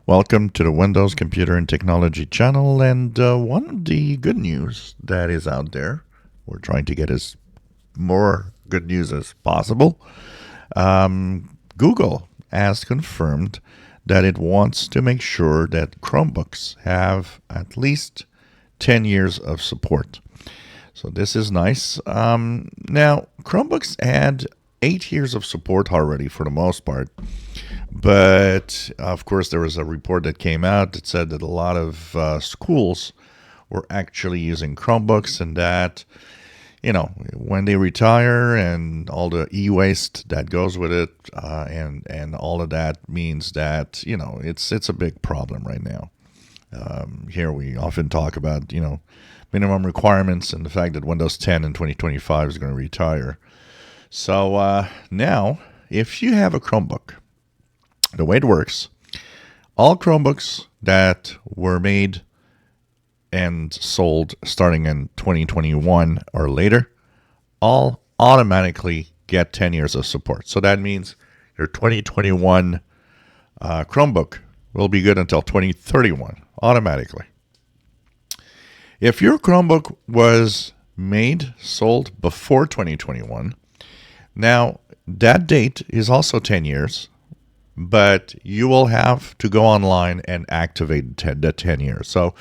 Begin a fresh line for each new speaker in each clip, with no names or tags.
Welcome to the Windows Computer and Technology channel. And one of the good news that is out there, we're trying to get as more good news as possible. Google has confirmed that it wants to make sure that Chromebooks have at least 10 years of support. So this is nice. Now, Chromebooks had 8 years of support already for the most part. But of course, there was a report that came out that said that a lot of schools were actually using Chromebooks, and that, when they retire and all the e-waste that goes with it, and all of that means that it's a big problem right now. Here we often talk about minimum requirements and the fact that Windows 10 in 2025 is going to retire. So now, if you have a Chromebook, the way it works, all Chromebooks that were made and sold starting in 2021 or later, all automatically get 10 years of support. So that means your 2021 Chromebook will be good until 2031 automatically. If your Chromebook was sold before 2021, now that date is also 10 years. But you will have to go online and activate the 10 years. So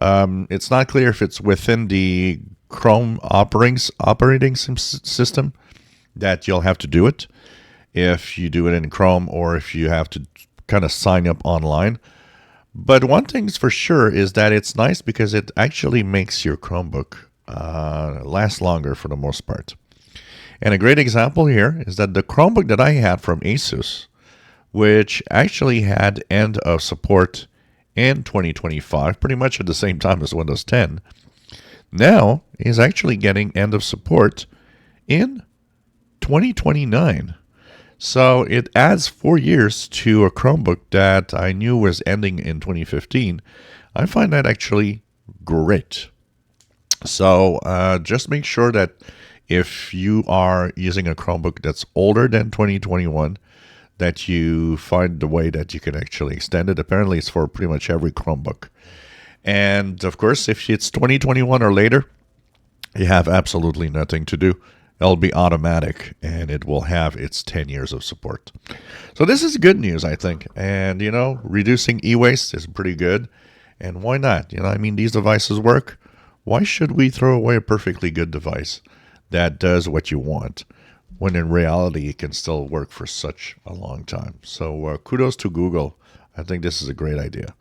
it's not clear if it's within the Chrome operating system that you'll have to do it, if you do it in Chrome, or if you have to kind of sign up online. But one thing's for sure is that it's nice because it actually makes your Chromebook last longer for the most part. And a great example here is that the Chromebook that I had from Asus, which actually had end of support in 2025, pretty much at the same time as Windows 10, now is actually getting end of support in 2029. So it adds 4 years to a Chromebook that I knew was ending in 2015. I find that actually great. So just make sure that if you are using a Chromebook that's older than 2021, that you find the way that you can actually extend it. Apparently, it's for pretty much every Chromebook. And of course, if it's 2021 or later, you have absolutely nothing to do. It'll be automatic, and it will have its 10 years of support. So this is good news, I think. And, reducing e-waste is pretty good. And why not? These devices work. Why should we throw away a perfectly good device that does what you want, when in reality it can still work for such a long time? So kudos to Google. I think this is a great idea.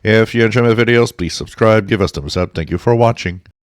If you enjoy my videos, please subscribe, give us thumbs up. Thank you for watching.